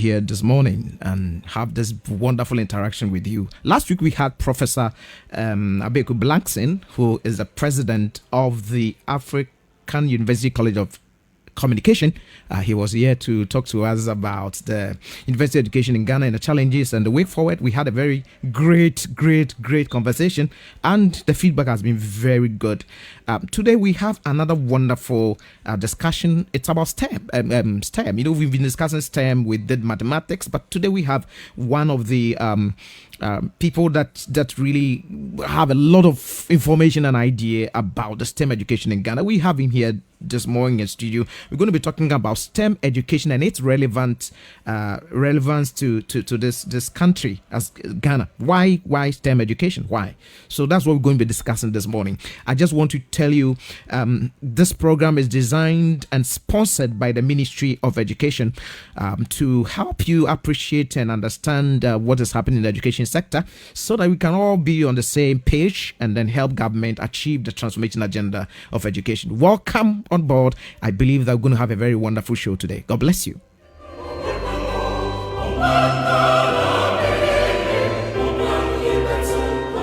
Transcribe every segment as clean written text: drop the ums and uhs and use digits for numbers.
here this morning and have this wonderful interaction with you. Last week we had Professor Abeku Blankson, who is the president of the African University College of Communication. He was here to talk to us about the university education in Ghana and the challenges and the way forward. We had a very great conversation, and the feedback has been very good. Today we have another wonderful discussion. It's about STEM. STEM. We've been discussing STEM. We did mathematics, but today we have one of the people that really have a lot of information and idea about the STEM education in Ghana. We have him here this morning in studio. We're going to be talking about STEM education and its relevance to this country as Ghana. Why STEM education? Why? So that's what we're going to be discussing this morning. I just want to tell you, this program is designed and sponsored by the Ministry of Education to help you appreciate and understand what is happening in the education sector, so that we can all be on the same page and then help government achieve the transformation agenda of education. Welcome on board. I believe that we're going to have a very wonderful show today. God bless you.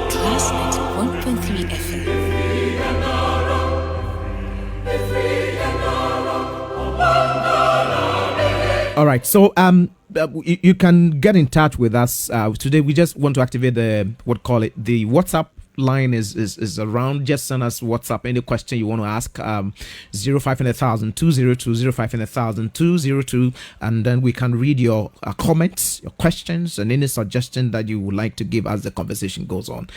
Class 91.3 FM. All right, so you can get in touch with us today. We just want to activate the WhatsApp line is around. Just send us WhatsApp any question you want to ask. 0500,000 202 0500,000 202, and then we can read your comments, your questions, and any suggestion that you would like to give as the conversation goes on.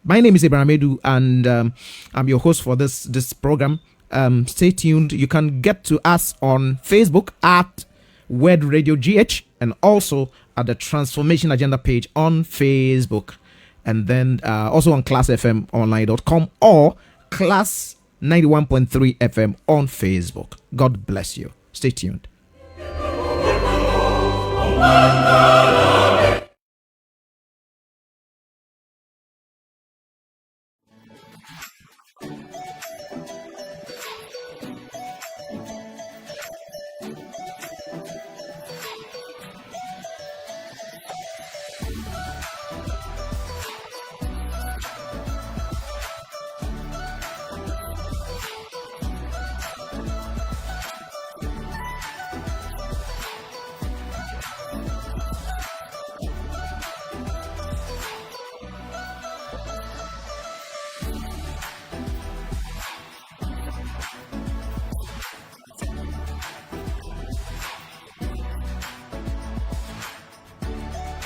My name is Ibrahim Edu, and I'm your host for this program. Stay tuned. You can get to us on Facebook at Word Radio GH, and also at the Transformation Agenda page on Facebook, and then also on classfmonline.com or Class 91.3 FM on Facebook. God bless you. Stay tuned.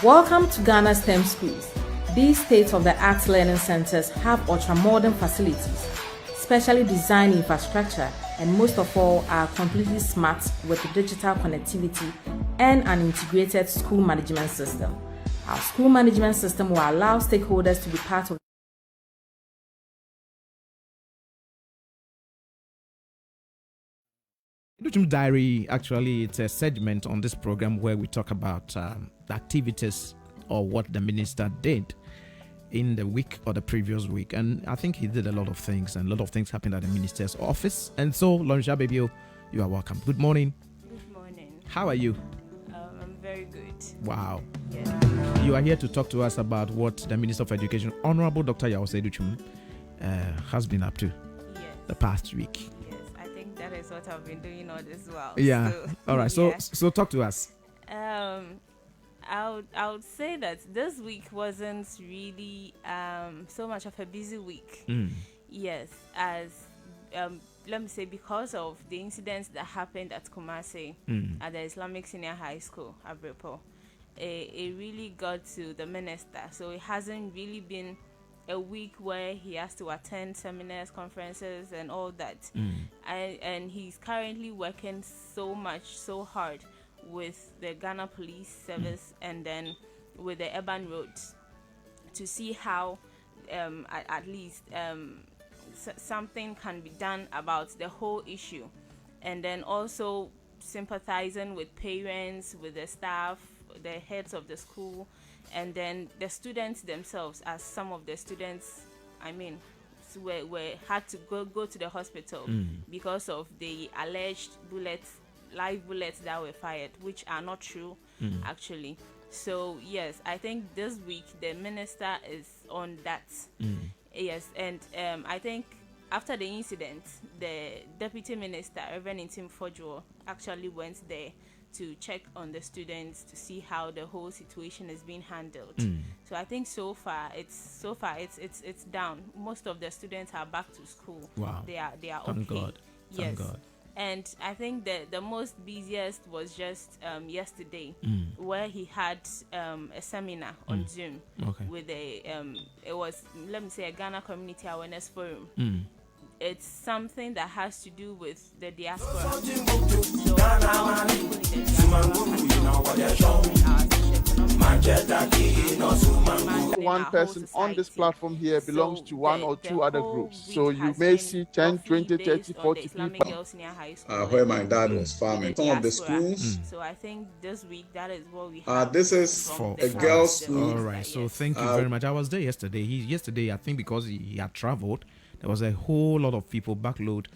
Welcome to Ghana STEM Schools. These state-of-the-art learning centers have ultra-modern facilities, specially designed infrastructure, and most of all are completely smart with digital connectivity and an integrated school management system. Our school management system will allow stakeholders to be part of Diary. Actually, it's a segment on this program where we talk about the activities or what the minister did in the week or the previous week. And I think he did a lot of things, and a lot of things happened at the minister's office. And so, Lonsha Babio, you are welcome. Good morning. Good morning. How are you? I'm very good. Wow. Yes. You are here to talk to us about what the Minister of Education, Honorable Dr. Yaosei Duchum, has been up to Yes. the past week. Yes. I think that is what I've been doing all this while. Yeah. So, All right. yeah. So talk to us. I would say that this week wasn't really so much of a busy week. Yes, as let me say, because of the incidents that happened at Kumasi at the Islamic Senior High School, Abrepo, it really got to the minister. So it hasn't really been a week where he has to attend seminars, conferences, and all that. And he's currently working so hard with the Ghana Police Service and then with the urban roads to see how at least something can be done about the whole issue, and then also sympathizing with parents, with the staff, the heads of the school, and then the students themselves, as some of the students, were had to go to the hospital because of the alleged bullet live bullets that were fired, which are not true, actually. So yes, I think this week the minister is on that. Yes, and I think after the incident, the deputy minister, Reverend Intim Fodjo, actually went there to check on the students to see how the whole situation is being handled. So I think so far it's down. Most of the students are back to school. Wow. They are Thank okay. God. Yes. Thank God. And I think the most busiest was just yesterday, where he had a seminar on Zoom with a it was, let me say, a Ghana Community Awareness Forum. It's something that has to do with the diaspora. So how people in the diaspora, one person on this platform here belongs to one or two other groups. So you may see 10, 20, 30, 40 people. Where my dad was farming. Some of the schools. So I think this week that is what we have. This is a girls' school. All right. So thank you very much. I was there yesterday. Yesterday, I think because he had traveled, there was a whole lot of people, backload,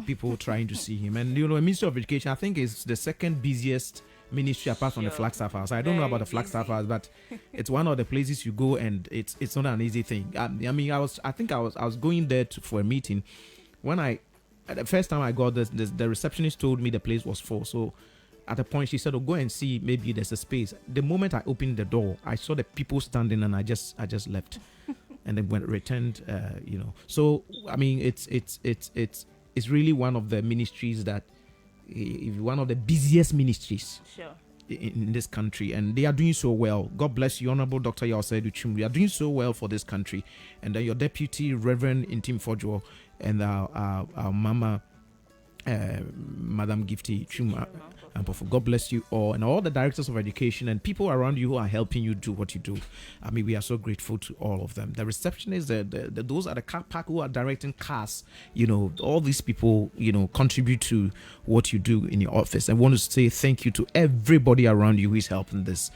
people trying to see him. And, Ministry of Education, I think, is the second busiest ministry apart from the Flagstaff House. I don't know about the Flagstaff House, but it's one of the places you go, and it's not an easy thing. I was going there for a meeting. When the first time I got the receptionist told me the place was full. So at a point she said, "Oh, go and see, maybe there's a space." The moment I opened the door, I saw the people standing, and I just left. And then when it returned, So I mean, it's really one of the ministries that, one of the busiest ministries in this country, and they are doing so well. God bless you, Honorable Dr. Yawse Duchum. We are doing so well for this country, and then your deputy, Reverend Intim Fodjo, and our Mama, Madam Gifty Chuma. God bless you all, and all the directors of education and people around you who are helping you do what you do. I mean, we are so grateful to all of them. The receptionists, those at the car park who are directing cars, all these people, contribute to what you do in your office. I want to say thank you to everybody around you who is helping this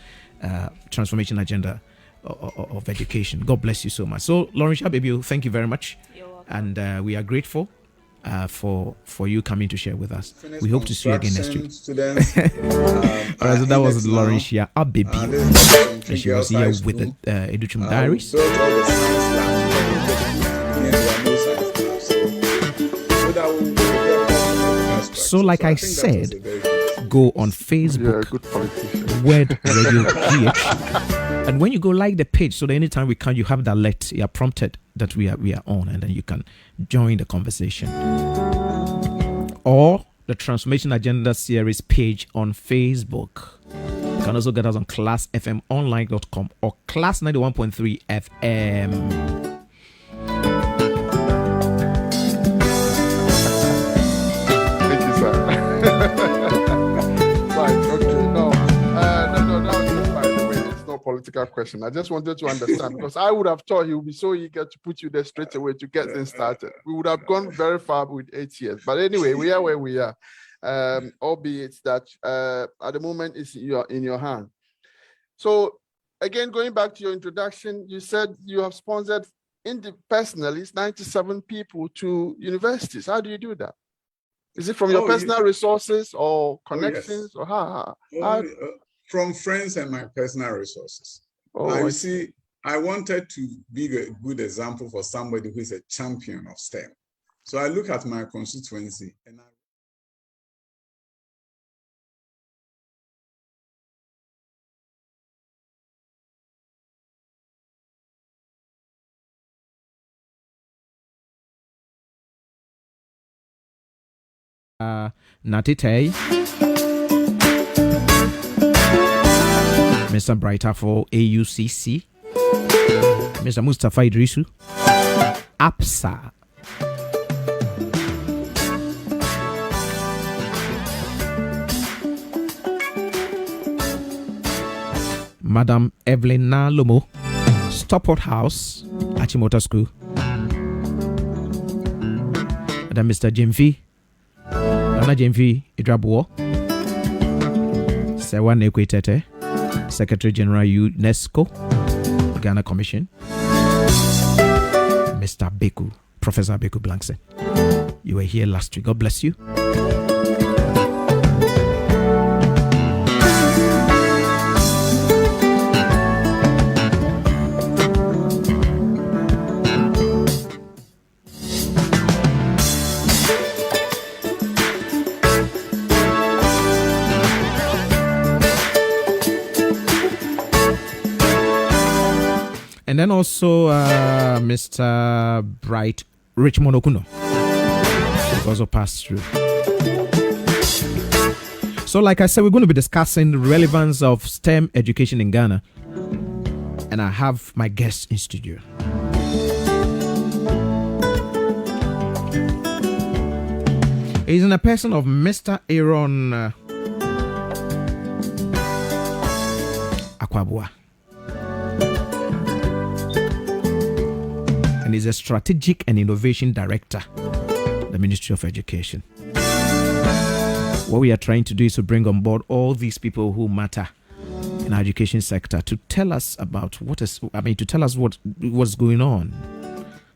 transformation agenda of education. God bless you so much. So, Laurentia Baby, thank you very much. You're welcome. And we are grateful for you coming to share with us. We hope to see you again next week. Students, so that was Laurentia Ababy. And she was here with the Educhum Diaries. So like I said, go on Facebook, Word Radio GH, and when you go like the page, so that anytime we can, you have the alert, you are prompted that we are on, and then you can join the conversation. Or the Transformation Agenda Series page on Facebook. You can also get us on classfmonline.com or Class 91.3 FM. Thank you, sir. Right, okay, no, by the way, it's no political question. I just wanted to understand, because I would have thought he would be so eager to put you there straight away to get things started. We would have gone very far with 8 years. But anyway, we are where we are. Albeit that at the moment it's in your hand. So again, going back to your introduction, you said you have sponsored personally 97 people to universities. How do you do that? Is it from your personal resources or connections, or how? From friends and my personal resources. You see, I wanted to be a good example for somebody who is a champion of STEM. So I look at my constituency and Natite, Mr. Brighter for AUCC, Mr. Mustafa Idrisu, APSA, Madam Evelyn Lomo, Stockport House, Achimota School, Madam Mr. Jimfi, Nana Jimfi Idrabuo, Sewa Nekwetete, Secretary General UNESCO, Ghana Commission, Mr. Beku, Professor Beku Blankson. You were here last week. God bless you. And then also Mr. Bright Richmond Okuno also passed through. So like I said, we're going to be discussing the relevance of STEM education in Ghana. And I have my guest in studio. He's in the person of Mr. Aaron Akwaboah. And he's a strategic and innovation director, the Ministry of Education. What we are trying to do is to bring on board all these people who matter in our education sector to tell us about what's going on,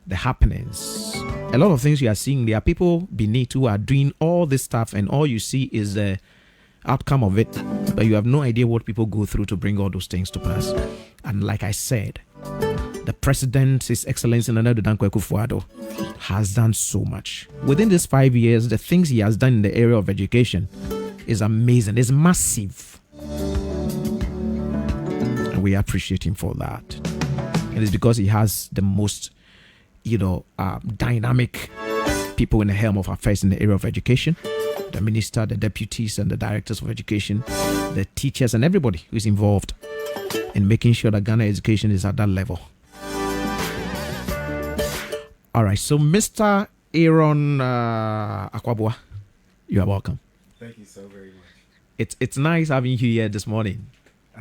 the happenings. A lot of things you are seeing, there are people beneath who are doing all this stuff, and all you see is the outcome of it, but you have no idea what people go through to bring all those things to pass. And like I said, the president, His Excellency Nana Addo Dankwa Akufo-Addo, has done so much. Within these 5 years, the things he has done in the area of education is amazing. It's massive. And we appreciate him for that. It is because he has the most, dynamic people in the helm of affairs in the area of education. The minister, the deputies, and the directors of education, the teachers, and everybody who is involved in making sure that Ghana education is at that level. All right, so Mr. Aaron Akwaboah, you are welcome. Thank you so very much. It's nice having you here this morning.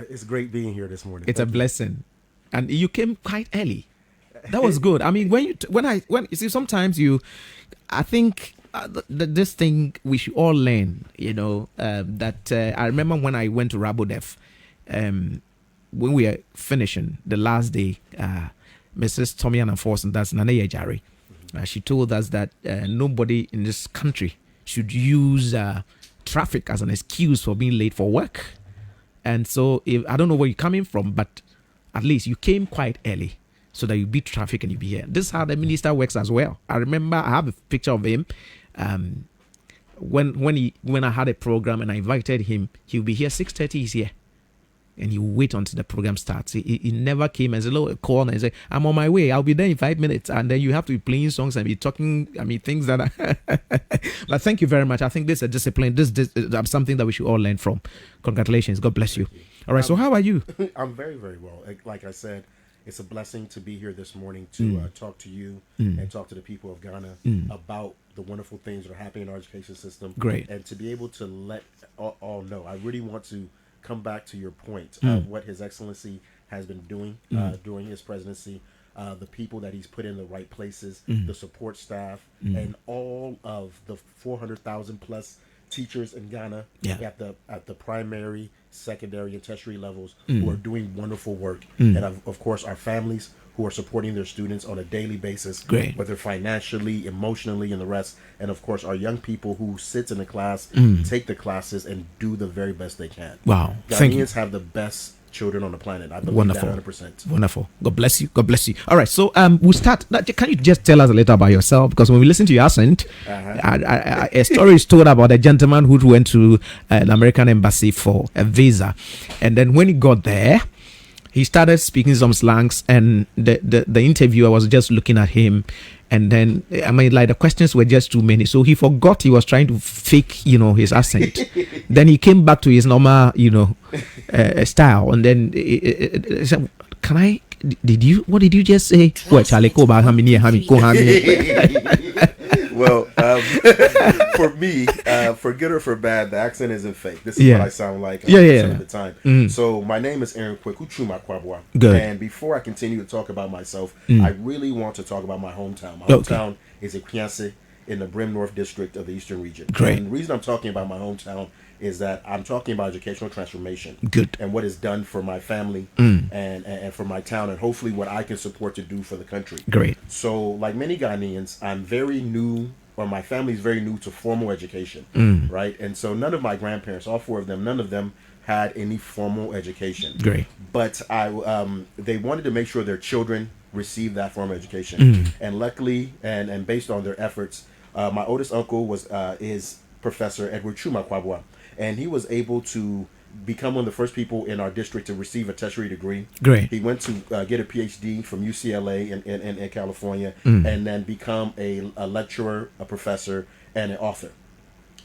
It's great being here this morning. It's a blessing, and you came quite early. That was good. I mean, when you see, sometimes I think this thing we should all learn. That I remember when I went to Rabodef, when we were finishing the last day, Mrs. Tommy Anna Forson, that's Nana Yejari, she told us that nobody in this country should use traffic as an excuse for being late for work. And so, I don't know where you're coming from, but at least you came quite early so that you beat traffic and you be here. This is how the minister works as well. I remember I have a picture of him. When I had a program and I invited him, he'll be here 6:30. He's here, and he will wait until the program starts. He never came and said, "Hello," call and say, "I'm on my way. I'll be there in 5 minutes." And then you have to be playing songs and be talking. I mean, things that are. But thank you very much. I think this is a discipline. This is something that we should all learn from. Congratulations. God bless you. All right. So how are you? I'm very, very well. Like I said, it's a blessing to be here this morning to talk to you and talk to the people of Ghana about the wonderful things that are happening in our education system. Great. And to be able to let all know. I really want to come back to your point of what His Excellency has been doing during his presidency, the people that he's put in the right places, the support staff, and all of the 400,000 plus teachers in Ghana at the primary, secondary, and tertiary levels who are doing wonderful work, and of course our families who are supporting their students on a daily basis, whether financially, emotionally, and the rest, and of course our young people who sit in the class, take the classes, and do the very best they can. Wow, Ghanaians have the best children on the planet. I believe that 100%. Wonderful. God bless you. God bless you. All right, so we'll start. Can you just tell us a little about yourself? Because when we listen to your accent, a story is told about a gentleman who went to the American embassy for a visa, and then when he got there, he started speaking some slangs, and the interviewer was just looking at him, and then the questions were just too many, so he forgot he was trying to fake his accent. Then he came back to his normal style, and then he said, what did you just say? Well, Charlie, go back, Well, for me, for good or for bad, the accent isn't fake. This is what I sound like some of the time. So my name is Aaron Kwekuchuma Akwaboah. And before I continue to talk about myself, I really want to talk about my hometown. My hometown is Equianse in the Brim North District of the Eastern Region. Great. And the reason I'm talking about my hometown is that I'm talking about educational transformation. Good. And what is done for my family and for my town, and hopefully what I can support to do for the country. Great. So like many Ghanaians, I'm very new, or my family is very new to formal education, right? And so none of my grandparents, all four of them, none of them had any formal education. Great. But they wanted to make sure their children received that formal education. And luckily, and based on their efforts, my oldest uncle is Professor Edward Chuma Akwaboah. And he was able to become one of the first people in our district to receive a tertiary degree. Great. He went to get a PhD from UCLA in California, and then become a lecturer, a professor, and an author.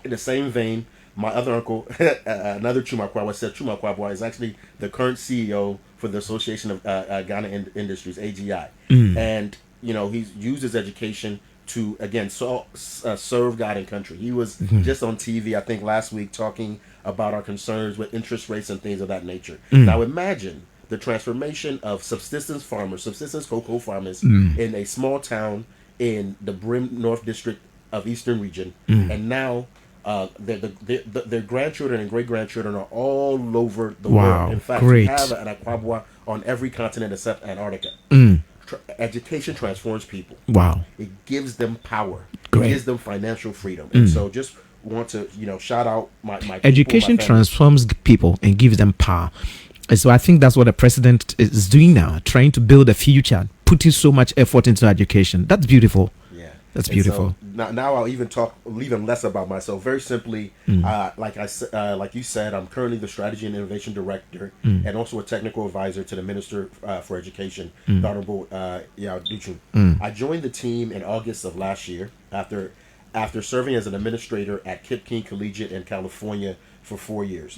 In the same vein, my other uncle, another Chumakwawa, said Chumakwawa is actually the current CEO for the Association of Ghana Industries, AGI. And, he's used his education to, again, serve God and country. He was just on TV, I think, last week talking about our concerns with interest rates and things of that nature. Now imagine the transformation of subsistence cocoa farmers in a small town in the Brim North District of Eastern Region. And now their grandchildren and great-grandchildren are all over the world. In fact, we have an Akwaboah on every continent except Antarctica. Education transforms people. Wow. It gives them power. Great. It gives them financial freedom. And so just want to, shout out my education people, transforms people and gives them power. And so I think that's what the president is doing now, trying to build a future, putting so much effort into education. That's beautiful. Yeah. That's beautiful. So now I'll even talk even less about myself. Very simply, like you said, I'm currently the Strategy and Innovation Director and also a technical advisor to the Minister for Education, the Honorable Yao Duchun. I joined the team in August of last year after serving as an administrator at Kip King Collegiate in California for 4 years.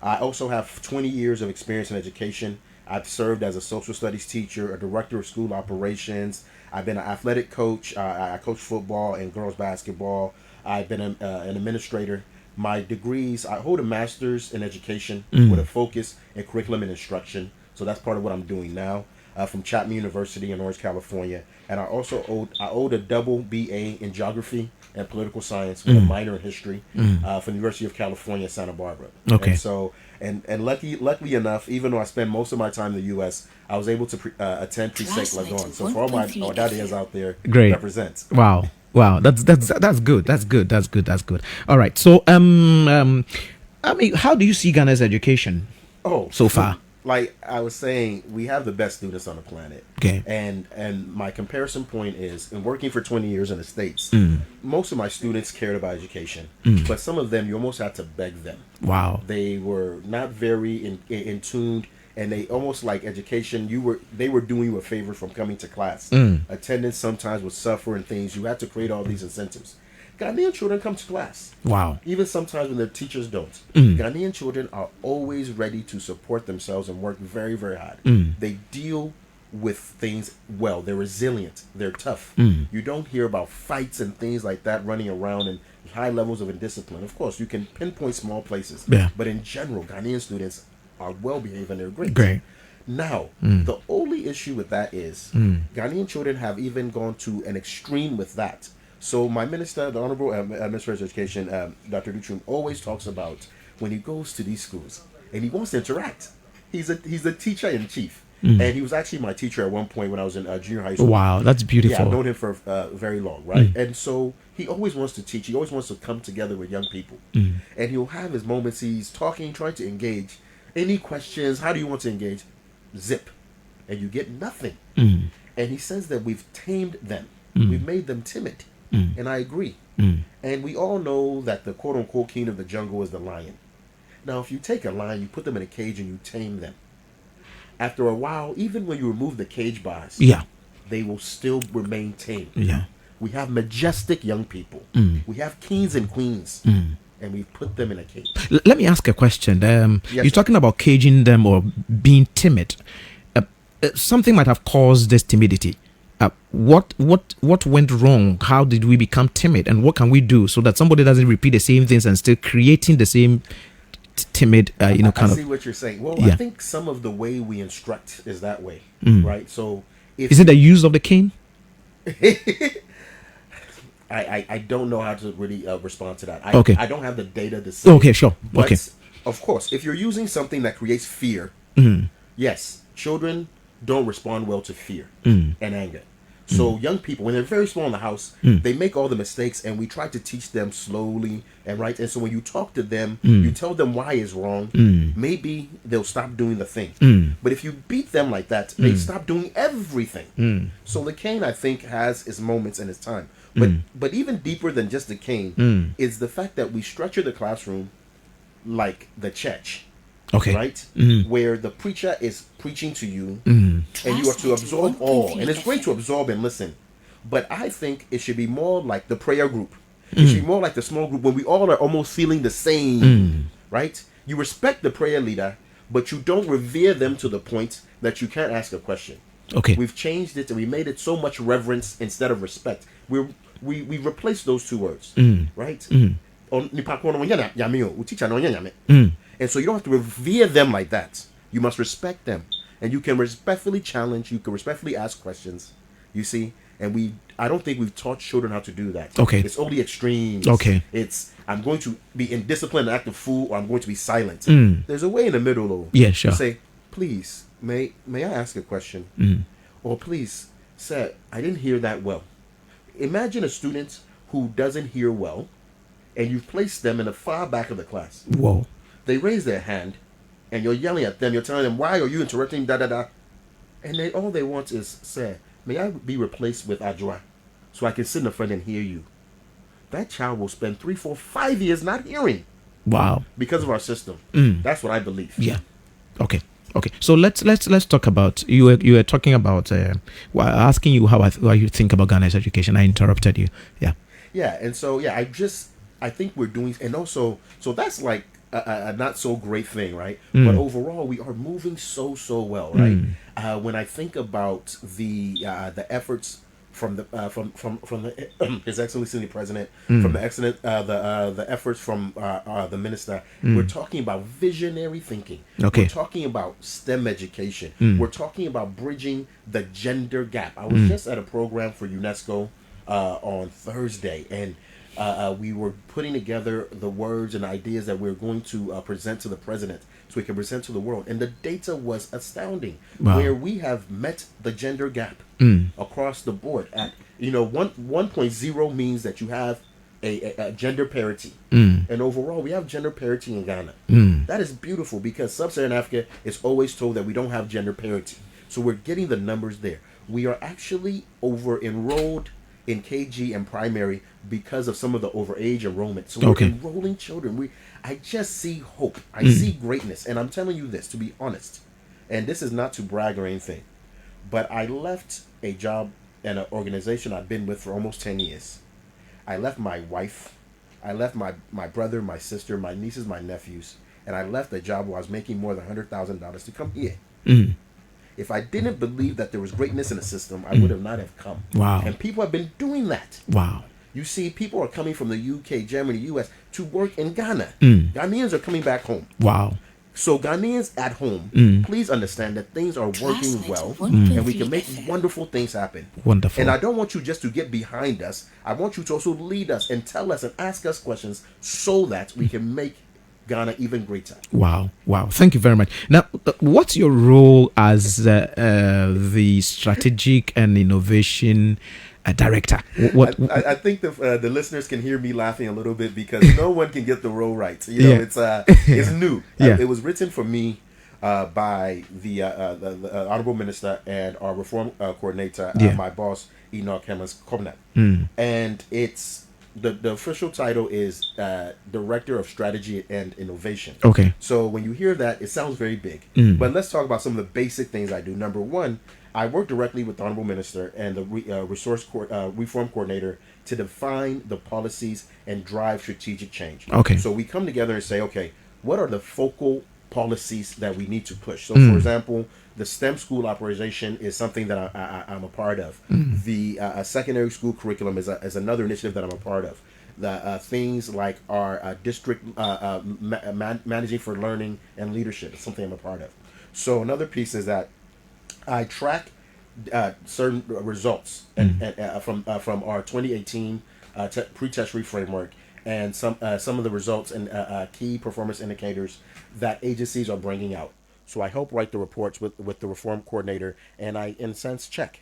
I also have 20 years of experience in education. I've served as a social studies teacher, a director of school operations. I've been an athletic coach. I coach football and girls basketball. I've been an administrator. My degrees, I hold a master's in education with a focus in curriculum and instruction. So that's part of what I'm doing now from Chapman University in Orange, California. And I also owed a double BA in geography and political science with a minor in history from the University of California, Santa Barbara. Okay. And so, and luckily enough, even though I spend most of my time in the U.S., I was able to attend Precinct Lagon. So for all my daddies out there, great. Represents. Wow, that's good. That's good. All right. So I mean, how do you see Ghana's education? So far. Like I was saying, we have the best students on the planet. Okay. And my comparison point is, in working for 20 years in the States, most of my students cared about education, but some of them, you almost had to beg them. Wow. They were not very in tuned, and they almost like education. They were doing you a favor from coming to class. Attendance sometimes would suffer and things. You had to create all these incentives. Ghanaian children come to class. Wow. Even sometimes when their teachers don't. Ghanaian children are always ready to support themselves and work very, very hard. They deal with things well. They're resilient. They're tough. You don't hear about fights and things like that running around and high levels of indiscipline. Of course, you can pinpoint small places. Yeah. But in general, Ghanaian students are well behaved and they're great. Great. Now, the only issue with that is Ghanaian children have even gone to an extreme with that. So my minister, the Honorable Minister of Education, Dr. Duchun, always talks about when he goes to these schools and he wants to interact. He's a teacher in chief. And he was actually my teacher at one point when I was in junior high school. Wow, that's beautiful. Yeah, I've known him for very long, right? And so he always wants to teach. He always wants to come together with young people. And he'll have his moments. He's talking, trying to engage. Any questions? How do you want to engage? Zip. And you get nothing. And he says that we've tamed them. We've made them timid. And I agree. And we all know that the quote-unquote king of the jungle is the lion. Now, if you take a lion, you put them in a cage and you tame them. After a while, even when you remove the cage bars, they will still remain tame. Yeah. We have majestic young people. We have kings and queens. And we put them in a cage. Let me ask a question. Yes, you're talking about caging them or being timid. Something might have caused this timidity. What went wrong? How did we become timid? And what can we do so that somebody doesn't repeat the same things and still creating the same timid, I see what you're saying. Well, yeah. I think some of the way we instruct is that way, right? So, is it the use of the cane? I don't know how to really respond to that. Okay. I don't have the data to say. Okay, sure. But okay. Of course, if you're using something that creates fear, yes, children don't respond well to fear and anger. So young people, when they're very small in the house, they make all the mistakes, and we try to teach them slowly and right. And so when you talk to them, you tell them why it's wrong. Maybe they'll stop doing the thing. But if you beat them like that, they stop doing everything. So the cane, I think, has its moments and its time. But even deeper than just the cane is the fact that we structure the classroom like the church. Okay. Right? Where the preacher is preaching to you and you are to absorb all. And it's great to absorb and listen. But I think it should be more like the prayer group. It should be more like the small group when we all are almost feeling the same. Right? You respect the prayer leader, but you don't revere them to the point that you can't ask a question. Okay. We've changed it and we made it so much reverence instead of respect. We replaced those two words. Right? And so you don't have to revere them like that. You must respect them. And you can respectfully challenge, you can respectfully ask questions. You see? And I don't think we've taught children how to do that. Okay. It's only extremes. Okay. It's I'm going to be in discipline and act a fool, or I'm going to be silent. There's a way in the middle though. Yeah, sure. To say, please, may I ask a question? Or please, sir, I didn't hear that well. Imagine a student who doesn't hear well, and you've placed them in the far back of the class. Whoa. They raise their hand, and you're yelling at them. You're telling them, why are you interrupting, da-da-da? And all they want is, sir, may I be replaced with Adjoa so I can sit in the front and hear you? That child will spend 3, 4, 5 years not hearing. Wow. Because of our system. That's what I believe. Yeah. Okay. So let's talk about you were talking about asking you how you think about Ghana's education. I interrupted you. Yeah. Yeah, and so I think we're doing, and also so that's like a not so great thing, right? But overall, we are moving so well, right? When I think about the efforts from His Excellency the President, from the efforts from the minister, we're talking about visionary thinking. Okay. We're talking about STEM education. We're talking about bridging the gender gap. I was just at a program for UNESCO on Thursday, and we were putting together the words and ideas that we're going to present to the president so we can present to the world. And the data was astounding, where we have met the gender gap across the board. At 1.0 means that you have a gender parity. And overall, we have gender parity in Ghana. That is beautiful because Sub-Saharan Africa is always told that we don't have gender parity. So we're getting the numbers there. We are actually over-enrolled in KG and primary because of some of the overage enrollment. So we're enrolling children. I just see hope. I see greatness. And I'm telling you this, to be honest, and this is not to brag or anything, but I left a job in an organization I've been with for almost 10 years. I left my wife. I left my brother, my sister, my nieces, my nephews. And I left a job where I was making more than $100,000 to come here. If I didn't believe that there was greatness in the system, I would have not have come. Wow. And people have been doing that. Wow. You see, people are coming from the UK, Germany, US to work in Ghana. Ghanaians are coming back home. Wow. So Ghanaians at home, please understand that things are working well and we can make wonderful things happen. Wonderful. And I don't want you just to get behind us. I want you to also lead us and tell us and ask us questions so that we can make Ghana even greater. Wow. Thank you very much. Now, what's your role as the strategic and innovation director? I think the listeners can hear me laughing a little bit because no one can get the role right. It's new. It was written for me by the Honorable Minister and our reform coordinator, my boss, Enoch Hemmers Kobnet. And it's the official title is Director of Strategy and Innovation. Okay. So when you hear that, it sounds very big. But let's talk about some of the basic things I do. Number one, I work directly with the Honorable Minister and the Reform Coordinator to define the policies and drive strategic change. Okay. So we come together and say, okay, what are the focal policies that we need to push? So, for example, the STEM school authorization is something that I'm a part of. The secondary school curriculum is another initiative that I'm a part of. The things like our district managing for learning and leadership is something I'm a part of. So another piece is that I track certain results from our 2018 pre-tertiary framework and some of the results and key performance indicators that agencies are bringing out. So I help write the reports with the reform coordinator, and I, in a sense, check.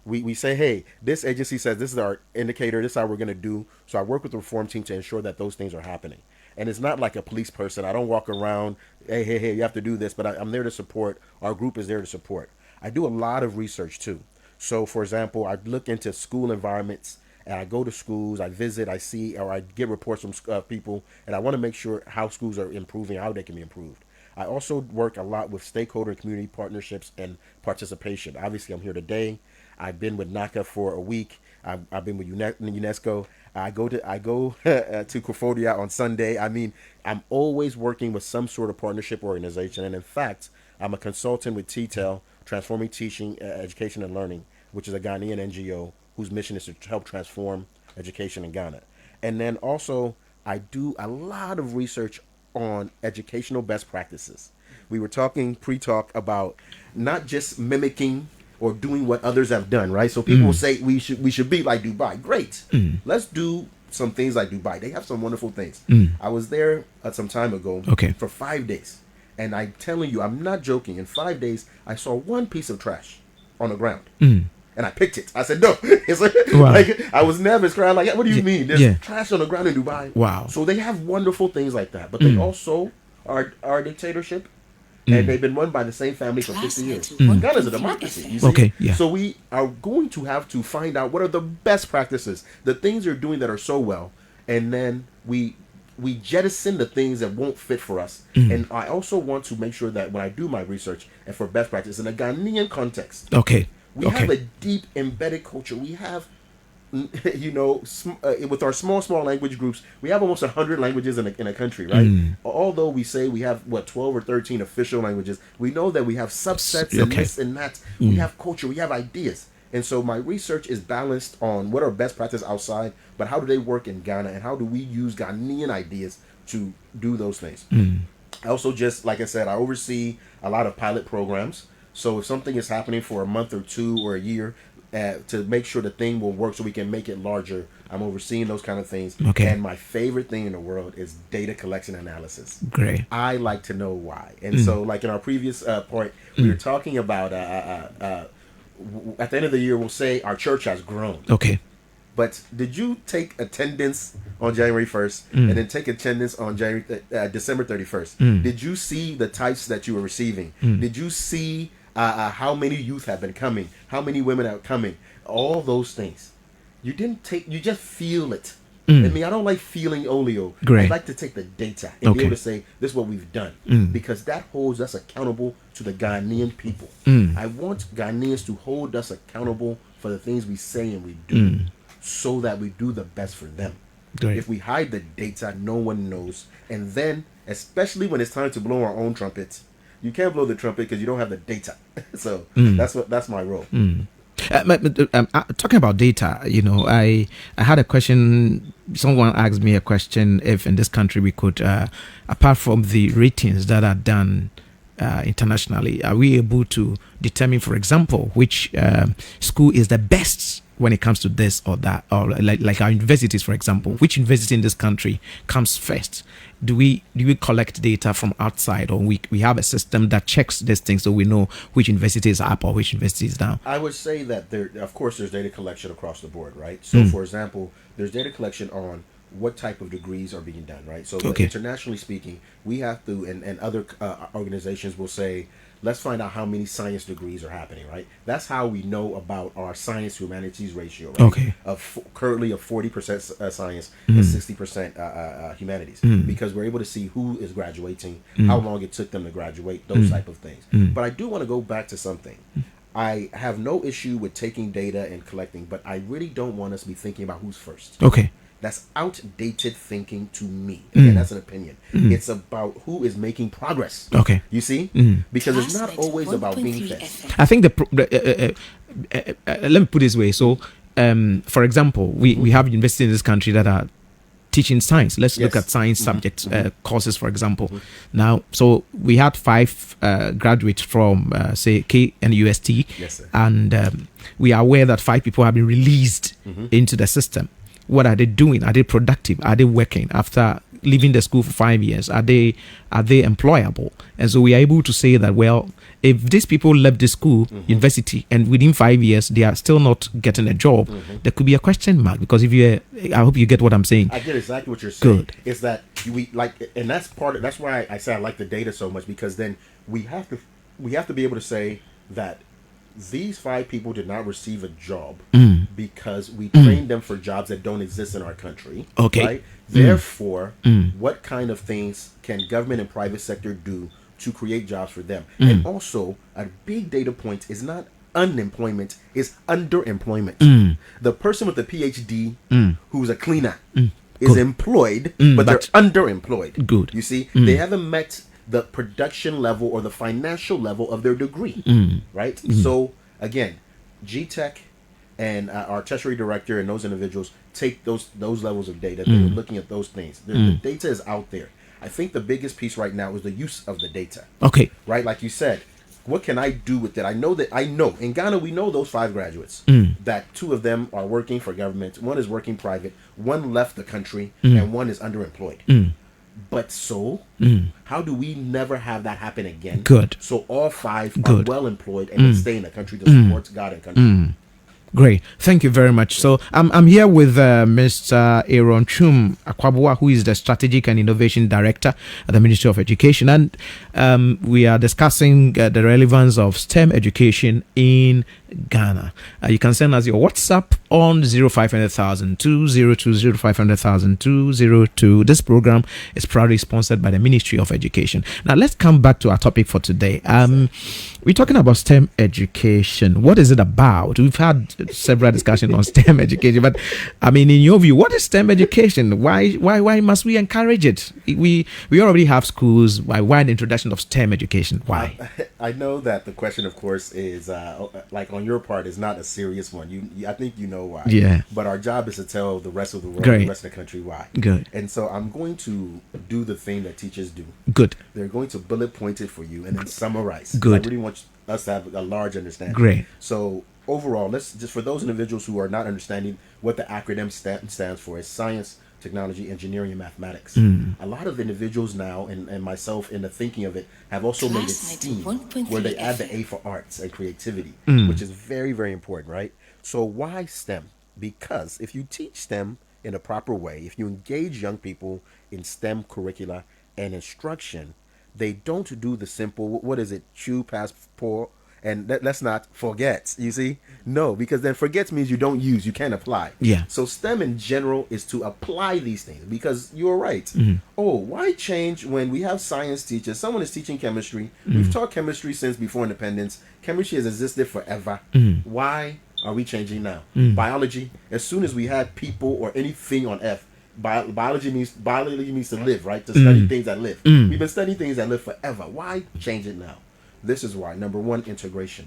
We say, hey, this agency says this is our indicator, this is how we're going to do. So I work with the reform team to ensure that those things are happening. And it's not like a police person. I don't walk around, hey, you have to do this, but I'm there to support. Our group is there to support. I do a lot of research, too. So, for example, I look into school environments, and I go to schools, I visit, I see, or I get reports from people, and I want to make sure how schools are improving, how they can be improved. I also work a lot with stakeholder and community partnerships and participation. Obviously, I'm here today. I've been with NACA for a week. I've been with UNESCO. I go to Concordia on Sunday. I mean, I'm always working with some sort of partnership organization. And in fact, I'm a consultant with TTEL, Transforming Teaching, Education and Learning, which is a Ghanaian NGO whose mission is to help transform education in Ghana. And then also, I do a lot of research on educational best practices. We were talking pre-talk about not just mimicking or doing what others have done, right? So people say we should be like Dubai. Great. Let's do some things like Dubai. They have some wonderful things. I was there some time ago for 5 days. And I'm telling you, I'm not joking. In 5 days, I saw one piece of trash on the ground. And I picked it. I said, no. It's like, I was nervous, crying like, what do you mean? There's trash on the ground in Dubai. Wow. So they have wonderful things like that. But they also are a dictatorship. And they've been run by the same family for 50 years. Ghana's a democracy, you see? So we are going to have to find out what are the best practices, the things they're doing that are so well, and then we jettison the things that won't fit for us. And I also want to make sure that when I do my research and for best practice in a Ghanaian context, we have a deep embedded culture. We have, with our small language groups, we have almost 100 languages in a country, right? Although we say we have 12 or 13 official languages, we know that we have subsets and this and that. We have culture, we have ideas. And so my research is balanced on what are best practices outside, but how do they work in Ghana, and how do we use Ghanaian ideas to do those things? I also just, like I said, I oversee a lot of pilot programs. So if something is happening for a month or 2 or a year, to make sure the thing will work so we can make it larger, I'm overseeing those kind of things. And my favorite thing in the world is data collection analysis. Great. I like to know why. And so, like in our previous point, we were talking about at the end of the year, we'll say our church has grown. But did you take attendance on January 1st and then take attendance on December 31st? Did you see the types that you were receiving? Did you see how many youth have been coming? How many women are coming? All those things. You just feel it. I mean, I don't like feeling oleo. I like to take the data and be able to say, this is what we've done. Because that holds us accountable to the Ghanaian people. I want Ghanaians to hold us accountable for the things we say and we do, so that we do the best for them. If we hide the data, no one knows. And then, especially when it's time to blow our own trumpet, you can't blow the trumpet because you don't have the data. So that's my role. Talking about data, I had a question. Someone asked me a question if in this country we could, apart from the ratings that are done internationally, are we able to determine, for example, which school is the best when it comes to this or that, or like our universities, for example, which university in this country comes first? Do we collect data from outside, or we have a system that checks these things so we know which university is up or which university is down? I would say that there's data collection across the board, right? So, for example, there's data collection on what type of degrees are being done, right? So internationally speaking, we have to, and other organizations will say, let's find out how many science degrees are happening, right? That's how we know about our science humanities ratio, right? Currently of 40% science and 60% humanities, because we're able to see who is graduating, how long it took them to graduate, those type of things. But I do want to go back to something. I have no issue with taking data and collecting, but I really don't want us to be thinking about who's first. That's outdated thinking to me. Again, that's an opinion. It's about who is making progress. You see? Because it's not always about being first. I think let me put it this way. So, for example, we have universities in this country that are teaching science. Let's look at science subject courses, for example. Now, so we had 5 graduates from, say, KNUST, and we are aware that 5 people have been released into the system. What are they doing? Are they productive? Are they working after leaving the school for 5 years? Are they employable? And so we are able to say that, well, if these people left the school, university, and within 5 years they are still not getting a job, there could be a question mark. Because I hope you get what I'm saying. I get exactly what you're saying. Good. It's that we like, and that's why I say I like the data so much, because then we have to be able to say that these 5 people did not receive a job because we trained them for jobs that don't exist in our country. Right? Therefore, what kind of things can government and private sector do to create jobs for them. And also, a big data point is not unemployment, is underemployment. The person with a PhD who's a cleaner is employed, but they're underemployed. Good. You see, they haven't met the production level or the financial level of their degree, right? So, again, GTech and our Treasury Director and those individuals take those levels of data. They're looking at those things. The data is out there. I think the biggest piece right now is the use of the data. Okay. Right? Like you said, what can I do with it? I know in Ghana, we know those 5 graduates, that 2 of them are working for government. 1 is working private. 1 left the country and 1 is underemployed. But how do we never have that happen again? Good. So all 5 are well employed and stay in the country to support God and country. Great. Thank you very much. So I'm here with Mr. Aaron Chum Akwabua, who is the Strategic and Innovation Director at the Ministry of Education. And we are discussing the relevance of STEM education in Ghana. You can send us your WhatsApp on 0500,000 2020 0500,000 202. This program is proudly sponsored by the Ministry of Education. Now let's come back to our topic for today. We're talking about STEM education. What is it about? We've had several discussions on STEM education, but I mean, in your view, what is STEM education? Why must we encourage it? We already have schools. Why the introduction of STEM education? Why? I know that the question, of course, is like on your part, is not a serious one. I think you know why. Yeah. But our job is to tell the rest of the world, Great. the rest of the country why. Good. And so I'm going to do the thing that teachers do. Good. They're going to bullet point it for you and then summarize. Good. I really want us to have a large understanding. Great. So overall, let's just, for those individuals who are not understanding what the acronym stands for, is science, technology, engineering, and mathematics. A lot of individuals now, and myself in the thinking of it, have also made it STEAM, where they add the A for arts and creativity, which is very, very important, right? So why STEM? Because if you teach STEM in a proper way, if you engage young people in STEM curricula and instruction, they don't do the simple, what is it, chew, pass, pour, and let's not forget, you see? No, because then forget means you don't use, you can't apply. Yeah. So STEM in general is to apply these things, because you're right. Oh, why change when we have science teachers? Someone is teaching chemistry. We've taught chemistry since before independence. Chemistry has existed forever. Why are we changing now? Biology, as soon as we had people or anything on Earth, biology means to live, right? To study things that live. We've been studying things that live forever. Why change it now? This is why. Number one, integration.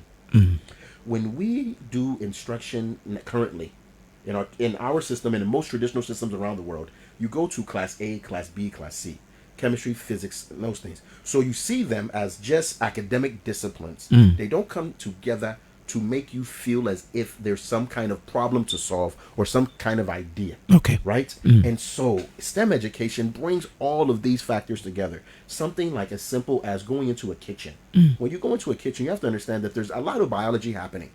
When we do instruction currently in our system and in most traditional systems around the world, you go to class A, class B, class C, chemistry, physics, those things. So you see them as just academic disciplines. They don't come together to make you feel as if there's some kind of problem to solve or some kind of idea. Okay. Right? And so STEM education brings all of these factors together. Something like as simple as going into a kitchen. When you go into a kitchen, you have to understand that there's a lot of biology happening,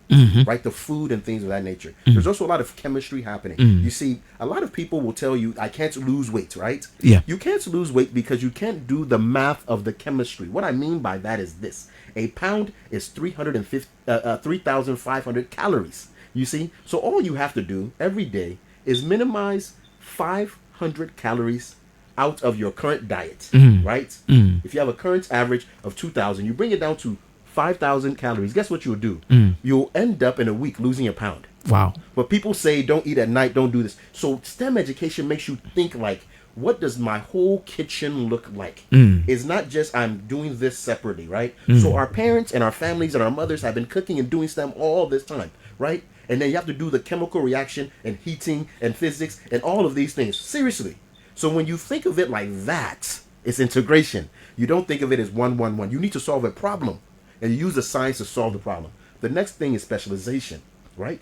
right? The food and things of that nature. There's also a lot of chemistry happening. You see, a lot of people will tell you, I can't lose weight, right? Yeah. You can't lose weight because you can't do the math of the chemistry. What I mean by that is this. A pound is 3,500 calories. You see? So all you have to do every day is minimize 500 calories out of your current diet, right? If you have a current average of 2,000, you bring it down to 5,000 calories. Guess what you'll do? You'll end up in a week losing a pound. Wow. But people say, don't eat at night, don't do this. So STEM education makes you think like, what does my whole kitchen look like? It's not just I'm doing this separately, right? So our parents and our families and our mothers have been cooking and doing STEM all this time, right? And then you have to do the chemical reaction and heating and physics and all of these things. Seriously. So when you think of it like that, it's integration. You don't think of it as 1-1-1. You need to solve a problem and you use the science to solve the problem. The next thing is specialization, right?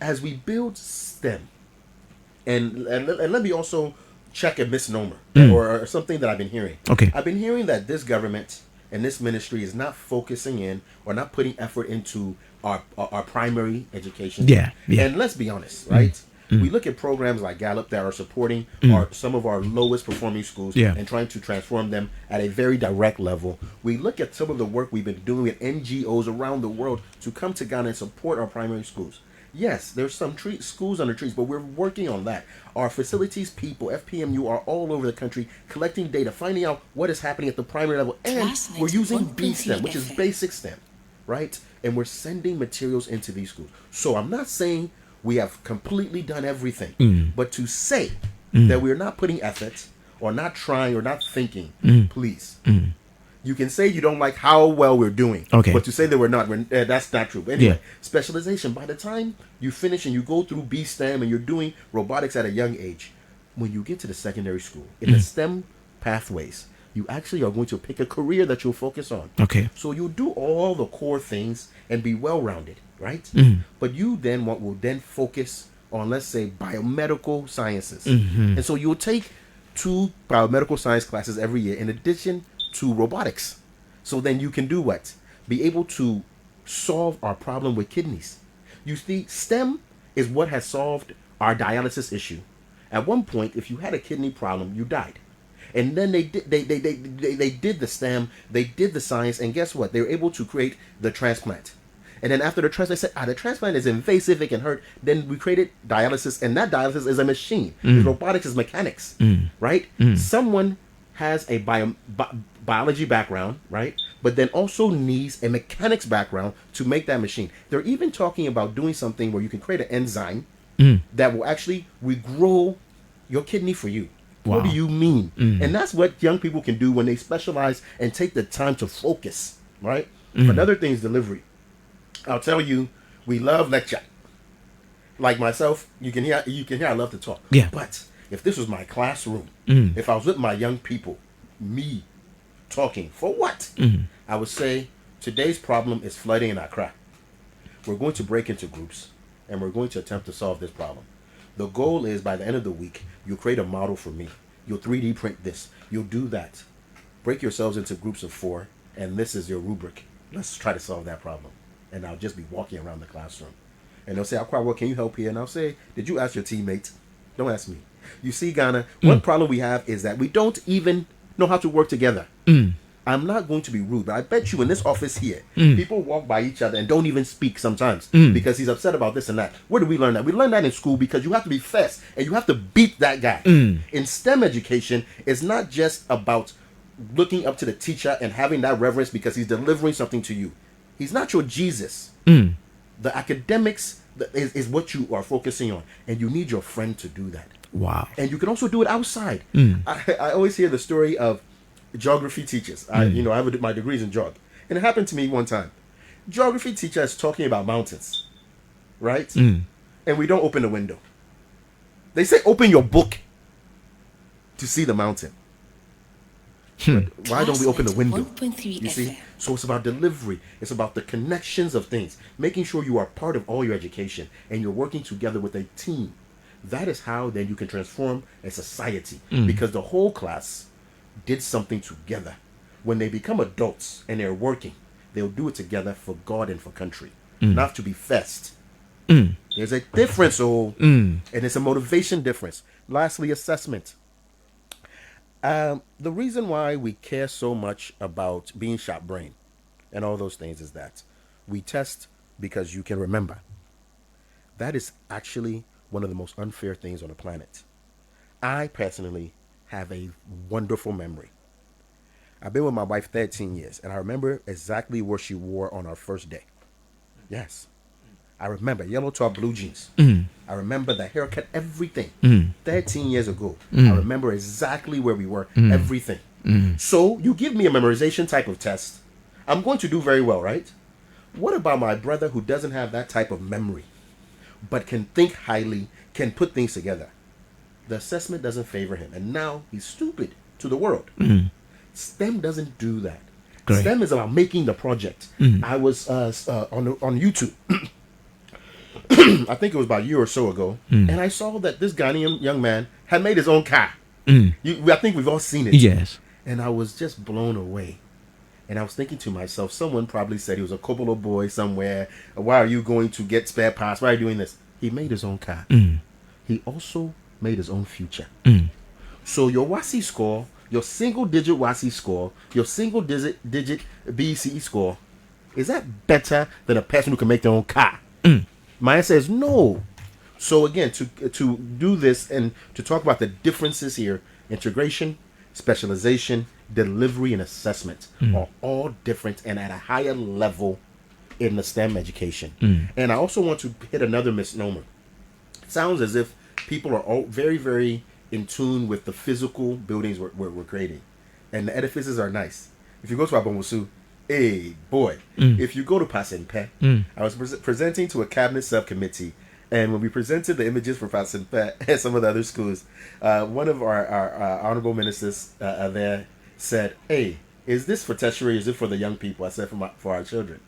As we build STEM, and let me also check a misnomer or something that I've been hearing. Okay. I've been hearing that this government and this ministry is not focusing in or not putting effort into our primary education. Yeah. And let's be honest, right? We look at programs like Gallup that are supporting some of our lowest performing schools and trying to transform them at a very direct level. We look at some of the work we've been doing with NGOs around the world to come to Ghana and support our primary schools. Yes, there's some schools under trees, but we're working on that. Our facilities people, FPMU, are all over the country collecting data, finding out what is happening at the primary level. And we're using BSTEM, which is basic STEM, right? And we're sending materials into these schools. So I'm not saying we have completely done everything, but to say that we're not putting effort or not trying or not thinking, please. You can say you don't like how well we're doing, but to say that we're not, that's not true. Anyway, specialization. By the time you finish and you go through BSTEM and you're doing robotics at a young age, when you get to the secondary school, in the STEM pathways, you actually are going to pick a career that you'll focus on. Okay. So you'll do all the core things and be well-rounded, right? But you then will then focus on, let's say, biomedical sciences. And so you'll take 2 biomedical science classes every year in addition to robotics. So then you can do what? Be able to solve our problem with kidneys. You see, STEM is what has solved our dialysis issue. At one point, if you had a kidney problem, you died. And then they did the STEM, they did the science, and guess what? They were able to create the transplant. And then after the transplant, they said, the transplant is invasive, it can hurt. Then we created dialysis, and that dialysis is a machine. Robotics is mechanics, right? Someone has a biology background, right? But then also needs a mechanics background to make that machine. They're even talking about doing something where you can create an enzyme that will actually regrow your kidney for you. Wow. What do you mean? And that's what young people can do when they specialize and take the time to focus, right? Another thing is delivery. I'll tell you, we love lecture. Like myself, you can hear I love to talk. Yeah. But if this was my classroom, if I was with my young people, me talking, for what? I would say, today's problem is flooding in Accra. We're going to break into groups, and we're going to attempt to solve this problem. The goal is, by the end of the week, you'll create a model for me. You'll 3D print this. You'll do that. Break yourselves into groups of 4, and this is your rubric. Let's try to solve that problem. And I'll just be walking around the classroom. And they'll say, Aqua, what can you help here? And I'll say, did you ask your teammates? Don't ask me. You see, Ghana, one problem we have is that we don't even know how to work together. I'm not going to be rude, but I bet you in this office here, people walk by each other and don't even speak sometimes because he's upset about this and that. Where do we learn that? We learn that in school because you have to be fast and you have to beat that guy. In STEM education, it's not just about looking up to the teacher and having that reverence because he's delivering something to you. He's not your Jesus. The academics is what you are focusing on, and you need your friend to do that. Wow. And you can also do it outside. I always hear the story of geography teachers. I have my degrees in geog, and it happened to me one time. Geography teacher is talking about mountains, right? And we don't open the window. They say open your book to see the mountain. Why don't we open the window? 1.3 You see? FM. So it's about delivery. It's about the connections of things. Making sure you are part of all your education and you're working together with a team. That is how then you can transform a society. Because the whole class did something together. When they become adults and they're working, they'll do it together for God and for country. Not to be fest. There's a difference, and it's a motivation difference. Lastly, assessment. The reason why we care so much about being sharp brain and all those things is that we test because you can remember. That is actually one of the most unfair things on the planet. I personally have a wonderful memory. I've been with my wife 13 years, and I remember exactly what she wore on our first day. Yes. I remember yellow top, blue jeans. I remember the haircut, everything. 13 years ago, I remember exactly where we were, everything. So you give me a memorization type of test, I'm going to do very well, right? What about my brother who doesn't have that type of memory, but can think highly, can put things together? The assessment doesn't favor him, and now he's stupid to the world. STEM doesn't do that. Great. STEM is about making the project. I was on YouTube. I think it was about a year or so ago, and I saw that this Ghanaian young man had made his own car. I think we've all seen it. Yes. And I was just blown away. And I was thinking to myself, someone probably said he was a Kobolo boy somewhere. Why are you going to get spare parts? Why are you doing this? He made his own car. He also made his own future. So your WASI score, your single-digit WASI score, your single-digit BCE score, is that better than a person who can make their own car? My answer is no. So again, to do this and to talk about the differences here, integration, specialization, delivery, and assessment are all different and at a higher level in the STEM education. And I also want to hit another misnomer. It sounds as if people are all very, very in tune with the physical buildings we're creating. And the edifices are nice. If you go to Abomusu, hey, boy, if you go to Pasenpe, I was presenting to a cabinet subcommittee. And when we presented the images for Pasenpe and some of the other schools, one of our honorable ministers there said, hey, is this for tertiary? Is it for the young people? I said, for our children.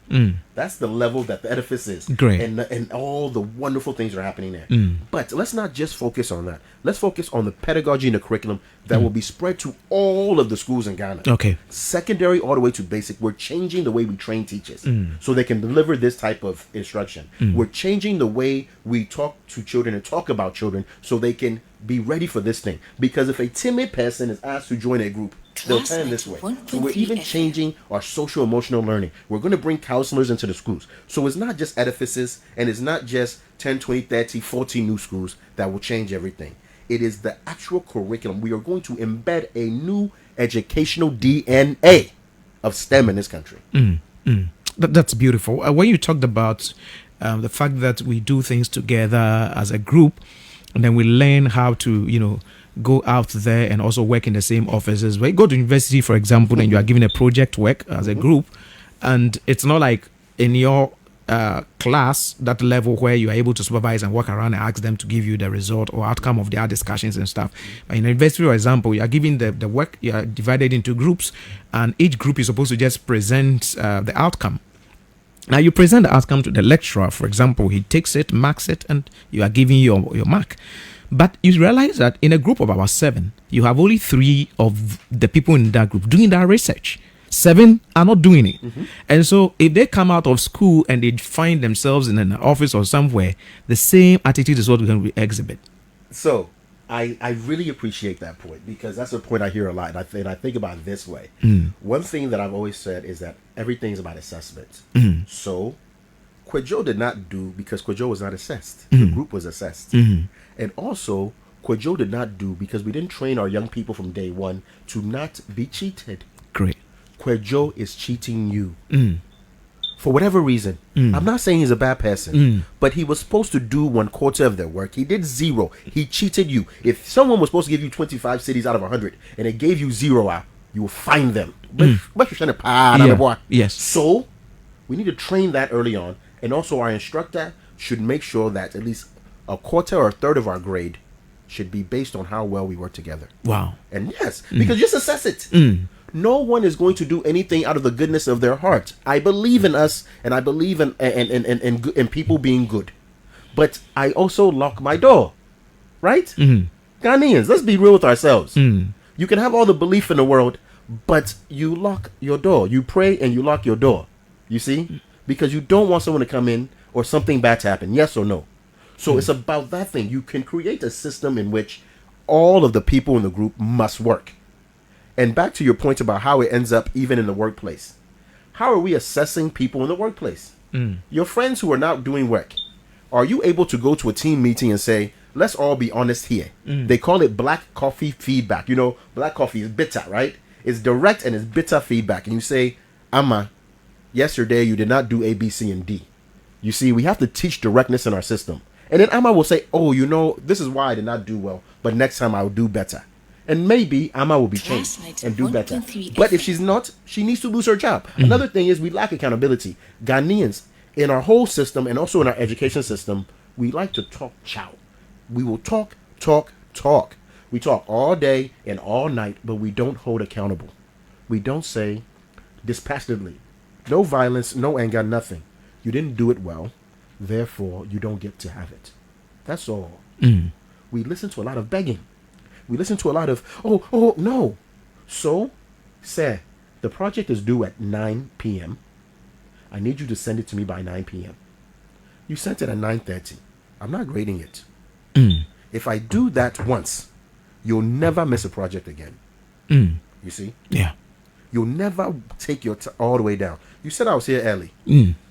That's the level that the edifice is. Great. And all the wonderful things are happening there. But let's not just focus on that. Let's focus on the pedagogy and the curriculum that will be spread to all of the schools in Ghana. Okay. Secondary all the way to basic. We're changing the way we train teachers so they can deliver this type of instruction. We're changing the way we talk to children and talk about children so they can be ready for this thing. Because if a timid person is asked to join a group, they'll turn this way. So we're even changing our social emotional learning. We're going to bring counselors into the schools. So it's not just edifices and it's not just 10, 20, 30, 40 new schools that will change everything. It is the actual curriculum. We are going to embed a new educational DNA of STEM in this country. That's beautiful. When you talked about the fact that we do things together as a group, and then we learn how to, go out there and also work in the same offices. When you go to university, for example, and you are given a project work as a group, and it's not like in your class, that level where you are able to supervise and walk around and ask them to give you the result or outcome of their discussions and stuff. But in a university, for example, you are given the work, you are divided into groups, and each group is supposed to just present the outcome. Now you present the outcome to the lecturer, for example, he takes it, marks it, and you are giving your mark. But you realize that in a group of about 7, you have only 3 of the people in that group doing that research. 7 are not doing it. And so if they come out of school and they find themselves in an office or somewhere, the same attitude is what we're going to exhibit. So I really appreciate that point because that's a point I hear a lot. And I think about it this way. One thing that I've always said is that everything's about assessment. So Kwadwo did not do because Kwadwo was not assessed. The group was assessed. And also, Kwadwo did not do because we didn't train our young people from day one to not be cheated. Great. Kwadwo is cheating you. For whatever reason. I'm not saying he's a bad person, but he was supposed to do 1/4 of their work. He did 0. He cheated you. If someone was supposed to give you 25 cities out of 100 and it gave you 0 out, you will find them. Yes. So, we need to train that early on. And also, our instructor should make sure that at least 1/4 or 1/3 of our grade should be based on how well we work together. Wow. And yes, because just assess it. No one is going to do anything out of the goodness of their heart. I believe in us, and I believe in people being good. But I also lock my door, right? Ghanaians, let's be real with ourselves. You can have all the belief in the world, but you lock your door. You pray and you lock your door. You see? Because you don't want someone to come in or something bad to happen. Yes or no? So it's about that thing. You can create a system in which all of the people in the group must work. And back to your point about how it ends up even in the workplace. How are we assessing people in the workplace? Your friends who are not doing work, are you able to go to a team meeting and say, let's all be honest here? They call it black coffee feedback. Black coffee is bitter, right? It's direct and it's bitter feedback. And you say, Amma, yesterday you did not do A, B, C, and D. You see, we have to teach directness in our system. And then Amma will say, oh, this is why I did not do well, but next time I will do better. And maybe Amma will be changed and do better. But if she's not, she needs to lose her job. Another thing is we lack accountability. Ghanaians, in our whole system and also in our education system, we like to talk chow. We will talk. We talk all day and all night, but we don't hold accountable. We don't say dispassionately, no violence, no anger, nothing. You didn't do it well. Therefore, you don't get to have it. That's all. We listen to a lot of begging. We listen to a lot of, oh, no. So, say, the project is due at 9 p.m. I need you to send it to me by 9 p.m. You sent it at 9:30. I'm not grading it. If I do that once, you'll never miss a project again. You see? Yeah. You'll never take your all the way down. You said I was here early.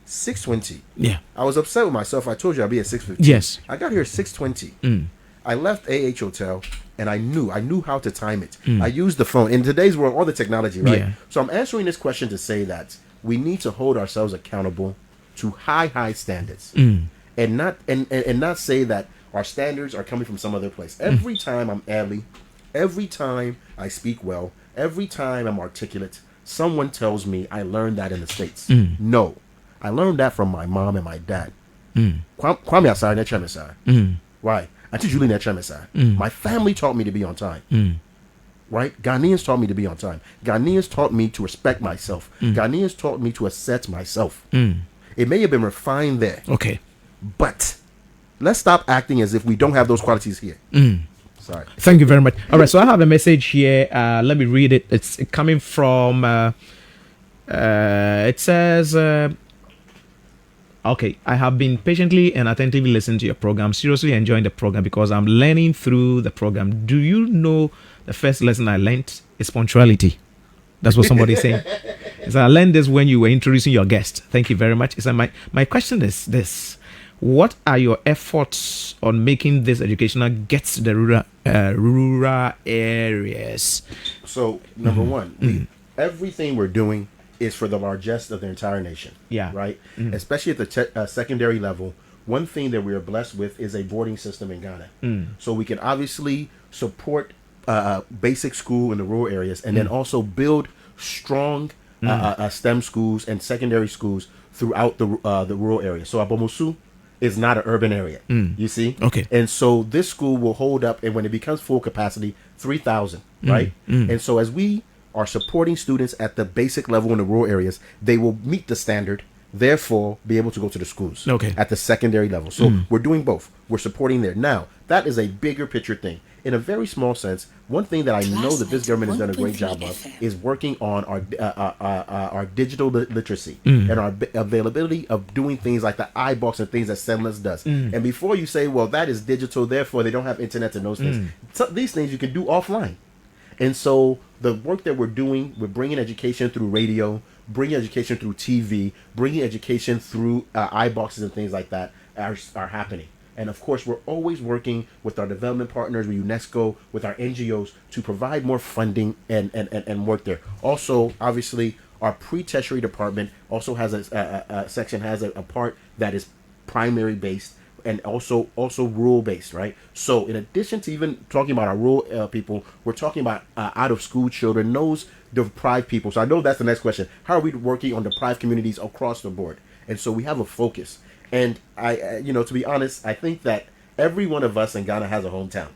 6:20. Yeah. I was upset with myself. I told you I'd be at 6:15. Yes. I got here at 6:20. I left AH Hotel, and I knew how to time it. I used the phone. In today's world, all the technology, right? Yeah. So I'm answering this question to say that we need to hold ourselves accountable to high standards, and not say that our standards are coming from some other place. Every time I'm early, every time I speak well, every time I'm articulate, someone tells me I learned that in the States. No, I learned that from my mom and my dad. Kwame Asare Nechemesai. Why? Auntie Julie Nechemesai. My family taught me to be on time. Right? Ghanaians taught me to be on time. Ghanaians taught me to respect myself. Ghanaians taught me to assert myself. It may have been refined there. Okay. But let's stop acting as if we don't have those qualities here. Sorry. Thank you very much. All right, so I have a message here. Let me read it. It's coming from. It says. Okay, I have been patiently and attentively listening to your program. Seriously enjoying the program because I'm learning through the program. Do you know the first lesson I learned is punctuality? That's what somebody is saying. So I learned this when you were introducing your guest. Thank you very much. So my question is this. What are your efforts on making this educational get to the rural areas? So, number one, everything we're doing is for the largesse of the entire nation. Yeah. Right? Especially at the secondary level. One thing that we are blessed with is a boarding system in Ghana. So we can obviously support basic school in the rural areas and then also build strong STEM schools and secondary schools throughout the rural areas. So Abomosu is not an urban area. You see? Okay. And so this school will hold up, and when it becomes full capacity, 3,000, right? And so as we are supporting students at the basic level in the rural areas, they will meet the standard, therefore be able to go to the schools at the secondary level. So we're doing both. We're supporting there. Now, that is a bigger picture thing. In a very small sense, one thing that I know that this government has done a great job of is working on our digital literacy and our availability of doing things like the iBox and things that Semless does. And before you say, well, that is digital, therefore they don't have internet and those things. So these things you can do offline. And so the work that we're doing, we're bringing education through radio, bringing education through TV, bringing education through iBoxes and things like that are happening. And of course, we're always working with our development partners, with UNESCO, with our NGOs to provide more funding and work there. Also, obviously, our pre-tertiary department also has a section, has a part that is primary based and also rural based, right? So in addition to even talking about our rural people, we're talking about out of school children, those deprived people. So I know that's the next question. How are we working on deprived communities across the board? And so we have a focus. And I, to be honest, I think that every one of us in Ghana has a hometown,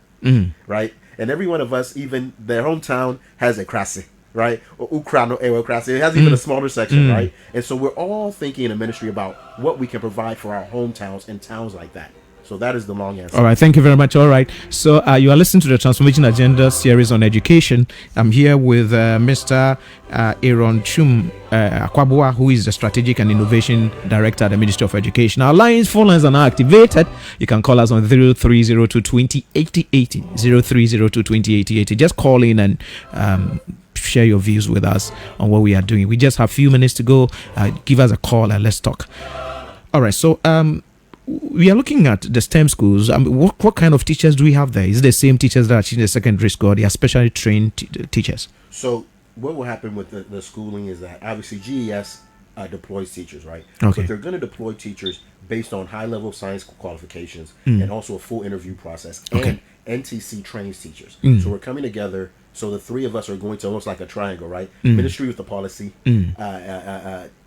right? And every one of us, even their hometown has a krasi, right? Or Ukrano Ewa krasi. It has even a smaller section, right? And so we're all thinking in the ministry about what we can provide for our hometowns and towns like that. So that is the long answer. All right, thank you very much. All right, so you are listening to the Transformation Agenda series on education. I'm here with Mr. Aaron Chum Akwabua, who is the Strategic and Innovation Director at the Ministry of Education. Our phone lines are now activated. You can call us on 0302 20 80 80, 0302 20 80 80. Just call in and share your views with us on what we are doing. We just have a few minutes to go. Give us a call and let's talk. All right, so we are looking at the STEM schools. What kind of teachers do we have there? Is it the same teachers that are teaching the secondary school, or they are specially trained teachers? So what will happen with the schooling is that obviously GES deploys teachers, right? Okay. But they're going to deploy teachers based on high-level science qualifications and also a full interview process. And NTC trains teachers. So we're coming together. So the three of us are going to almost like a triangle, right? Ministry with the policy,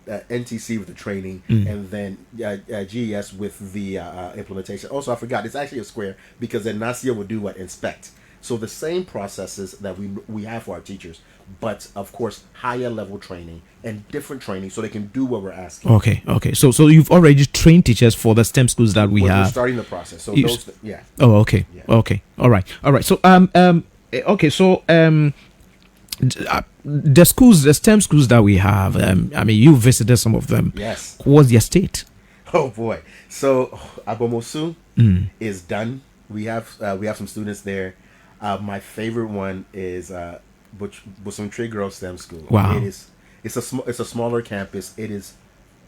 NTC with the training, and then GES with the implementation. Also, I forgot, it's actually a square because then NASIA will do what? Inspect. So the same processes that we have for our teachers, but of course higher level training and different training so they can do what we're asking. Okay. So you've already trained teachers for the STEM schools that we have. We're starting the process. So yeah. Oh, okay. Yeah. Okay. All right. So okay. So the schools, the STEM schools that we have, you visited some of them. Yes. What's their state? Oh boy. So Abomosu is done. We have some students there. My favorite one is Busumtre Girls STEM School. Wow. It's a smaller campus. It is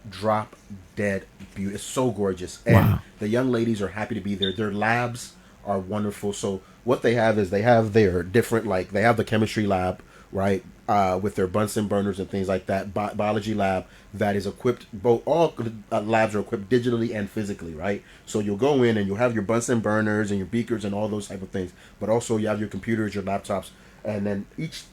drop dead beauty. It's so gorgeous. And Wow. the young ladies are happy to be there. Their labs are wonderful. So what they have is they have their different, like they have the chemistry lab, right? With their Bunsen burners and things like that. Biology lab that is equipped, all labs are equipped digitally and physically, right? So you'll go in and you'll have your Bunsen burners and your beakers and all those type of things. But also you have your computers, your laptops, and then each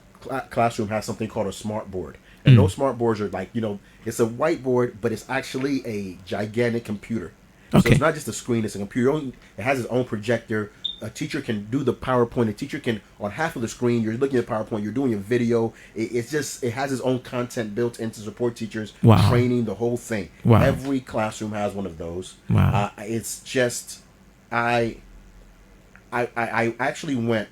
classroom has something called a smart board. And those smart boards are like, it's a whiteboard, but it's actually a gigantic computer. So it's not just a screen, it's a computer. It has its own projector. A teacher can do the PowerPoint. A teacher can, on half of the screen, you're looking at PowerPoint, you're doing a video. It has its own content built in to support teachers, training, the whole thing. Wow. Every classroom has one of those. Wow. It's just, I actually went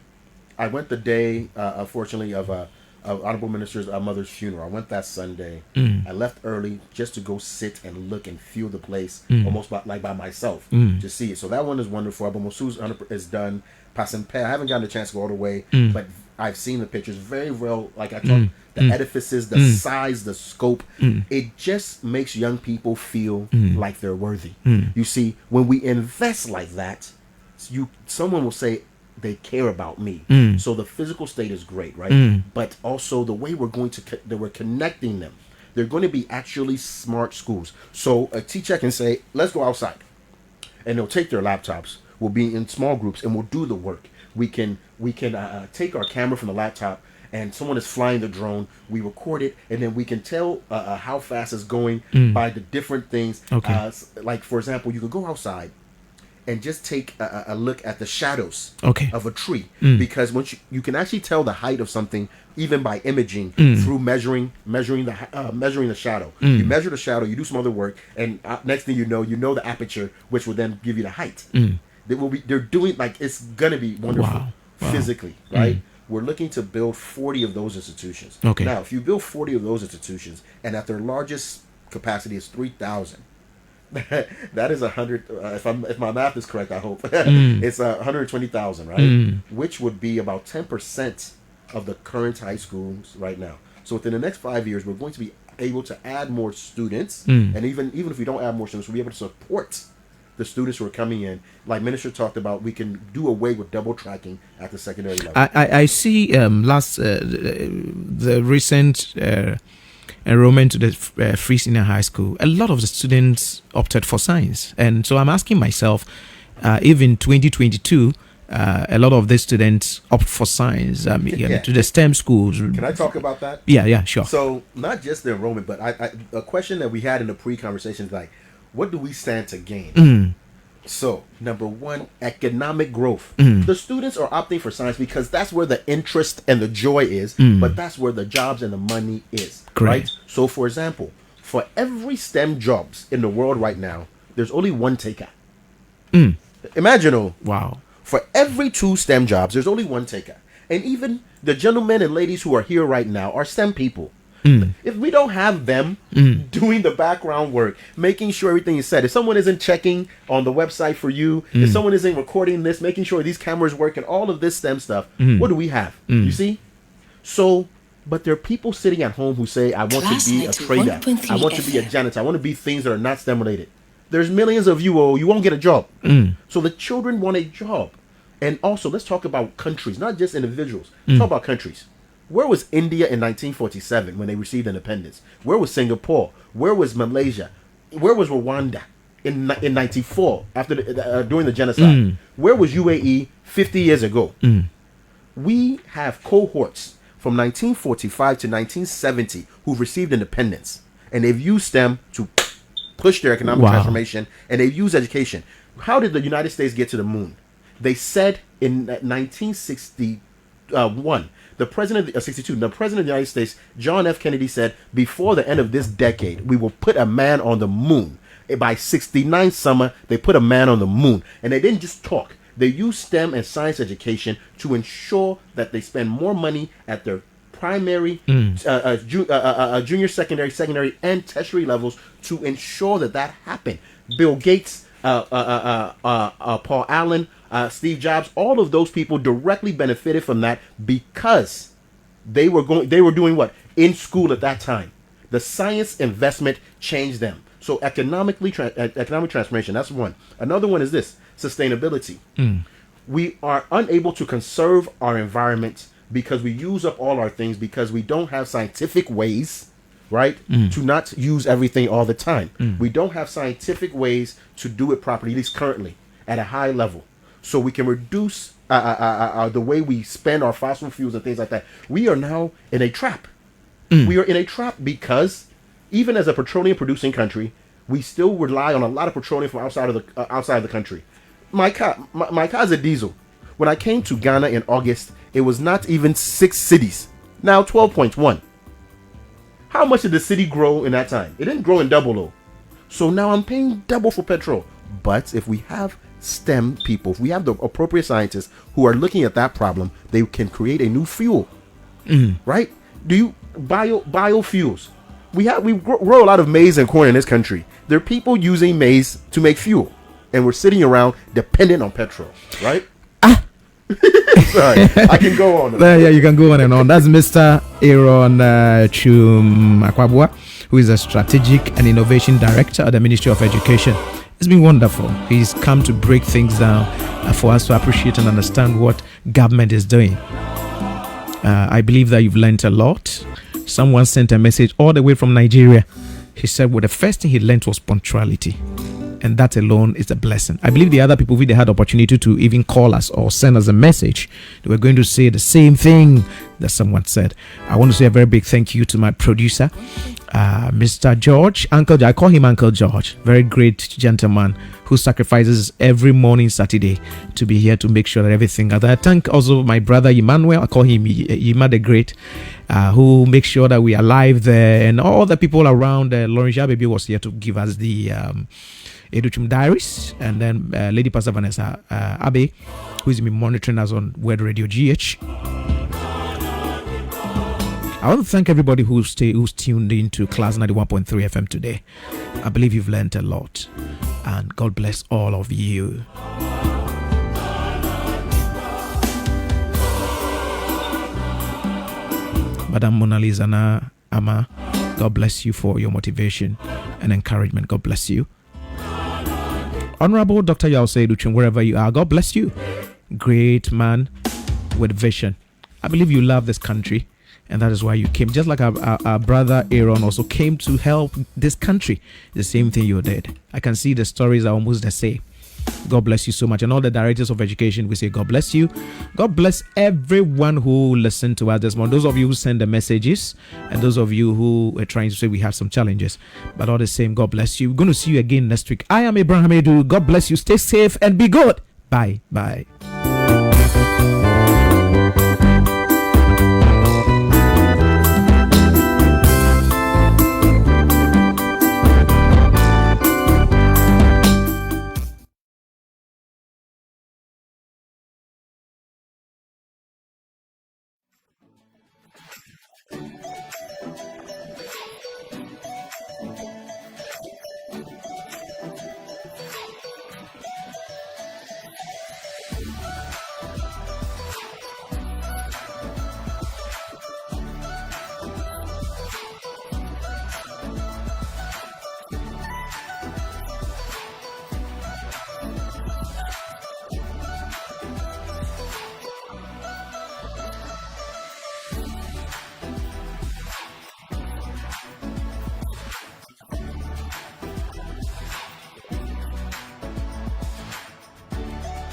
the day, unfortunately, of Honorable Minister's mother's funeral. I went that Sunday. I left early just to go sit and look and feel the place, almost by myself, to see it. So that one is wonderful. Abu Masu's is done. Pasimpe, I haven't gotten a chance to go all the way, but I've seen the pictures very well. Like I talked, the edifices, the size, the scope. It just makes young people feel like they're worthy. You see, when we invest like that, someone will say, they care about me. So the physical state is great, right? But also the way we're connecting them. They're going to be actually smart schools. So a teacher can say, let's go outside. And they'll take their laptops. We'll be in small groups and we'll do the work. We can take our camera from the laptop and someone is flying the drone. We record it and then we can tell how fast it's going by the different things. Like, for example, you could go outside and just take a look at the shadows of a tree, because once you can actually tell the height of something even by imaging through measuring the shadow. You measure the shadow, you do some other work, and next thing you know the aperture, which will then give you the height. They're doing, like, it's gonna be wonderful physically, right? We're looking to build 40 of those institutions. Now, if you build 40 of those institutions, and at their largest capacity is 3,000. That is 100. If my math is correct, I hope it's 120,000, right? Which would be about 10% of the current high schools right now. So within the next 5 years, we're going to be able to add more students, and even if we don't add more students, we'll be able to support the students who are coming in. Like Minister talked about, we can do away with double tracking at the secondary level. I see the recent enrollment to the Free Senior High School. A lot of the students opted for science, and so I'm asking myself, if in 2022 a lot of these students opt for science, to the STEM schools. Can I talk about that? Yeah, sure. So not just the enrollment, but a question that we had in the pre-conversation is like, what do we stand to gain? So, number one, economic growth. The students are opting for science because that's where the interest and the joy is, but that's where the jobs and the money is. Right? So, for example, for every STEM jobs in the world right now, there's only one taker. Imagine, wow. For every 2 STEM jobs, there's only one taker. And even the gentlemen and ladies who are here right now are STEM people. If we don't have them doing the background work, making sure everything is set, if someone isn't checking on the website for you, if someone isn't recording this, making sure these cameras work and all of this STEM stuff, what do we have? You see? So, but there are people sitting at home who say, I want to be a trader. I want to be a janitor. I want to be things that are not STEM related. There's millions of you won't get a job. So the children want a job. And also, let's talk about countries, not just individuals. Talk about countries. Where was India in 1947 when they received independence? Where was Singapore? Where was Malaysia? Where was Rwanda in 94 after during the genocide? Where was UAE 50 years ago? We have cohorts from 1945 to 1970 who received independence, and they've used STEM to push their economic transformation, and they've used education. How did the United States get to the moon? They said in 1961. The president of the United States, John F. Kennedy, said, before the end of this decade, we will put a man on the moon. By 69 summer, they put a man on the moon. And they didn't just talk. They used STEM and science education to ensure that they spend more money at their primary, junior, secondary, and tertiary levels to ensure that happened. Bill Gates, Paul Allen, Steve Jobs, all of those people directly benefited from that because they were doing what? In school at that time. The science investment changed them. So economic transformation, that's one. Another one is this: sustainability. We are unable to conserve our environment because we use up all our things, because we don't have scientific ways, right, to not use everything all the time. We don't have scientific ways to do it properly, at least currently, at a high level. So we can reduce the way we spend our fossil fuels and things like that. We are now in a trap. We are in a trap because even as a petroleum producing country, we still rely on a lot of petroleum from outside of the country. My car is a diesel. When I came to Ghana in August, it was not even 6 cities. Now 12.1. How much did the city grow in that time? It didn't grow in double though. So now I'm paying double for petrol. But if we have STEM people, if we have the appropriate scientists who are looking at that problem, they can create a new fuel. Right? Biofuels. We grow a lot of maize and corn in this country. There are people using maize to make fuel, and we're sitting around dependent on petrol, right? Sorry, I can go on. Yeah, you can go on and on. That's Mr. Aaron Chum Akwabua, who is a strategic and innovation director at the Ministry of Education. It's been wonderful. He's come to break things down for us to appreciate and understand what government is doing. I believe that you've learned a lot. Someone sent a message all the way from Nigeria. He said, well, the first thing he learned was punctuality. And that alone is a blessing. I believe the other people, if they had the opportunity to even call us or send us a message, they were going to say the same thing that someone said. I want to say a very big thank you to my producer, Mr. George, Uncle George. I call him Uncle George. Very great gentleman who sacrifices every morning Saturday to be here to make sure that everything. I thank also my brother Emmanuel. I call him Yima the Great, who makes sure that we are live there, and all the people around. Lauren Baby was here to give us the Educhum Diaries, and then Lady Pastor Vanessa Abe, who's been monitoring us on Word Radio GH. I want to thank everybody who's tuned into Class 91.3 FM today. I believe you've learned a lot, and God bless all of you. Madam Mona Lisa Ama, God bless you for your motivation and encouragement. God bless you. Honorable Dr. Yao Seiduchun, wherever you are, God bless you. Great man with vision. I believe you love this country, and that is why you came. Just like our brother Aaron also came to help this country. The same thing you did. I can see the stories are almost the same. God bless you so much. And all the directors of education, we say God bless you. God bless everyone who listened to us this morning. Those of you who send the messages, and those of you who are trying to say we have some challenges. But all the same, God bless you. We're going to see you again next week. I am Abraham Edu. God bless you. Stay safe and be good. Bye. Bye.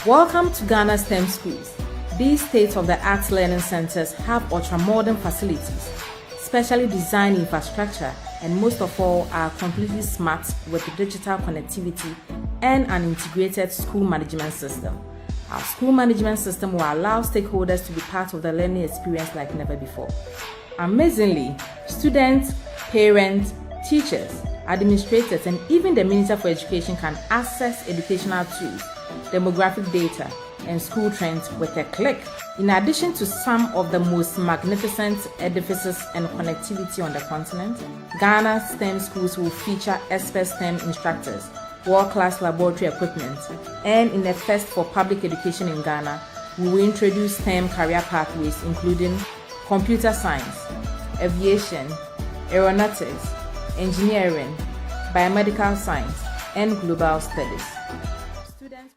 Welcome to Ghana STEM Schools. These state-of-the-art learning centers have ultra-modern facilities, specially designed infrastructure, and most of all are completely smart with digital connectivity and an integrated school management system. Our school management system will allow stakeholders to be part of the learning experience like never before. Amazingly, students, parents, teachers, administrators, and even the Minister for Education can access educational tools, demographic data, and school trends with a click. In addition to some of the most magnificent edifices and connectivity on the continent, Ghana STEM schools will feature expert STEM instructors, world-class laboratory equipment, and in the first for public education in Ghana, we will introduce STEM career pathways including computer science, aviation, aeronautics, engineering, biomedical science, and global studies. Students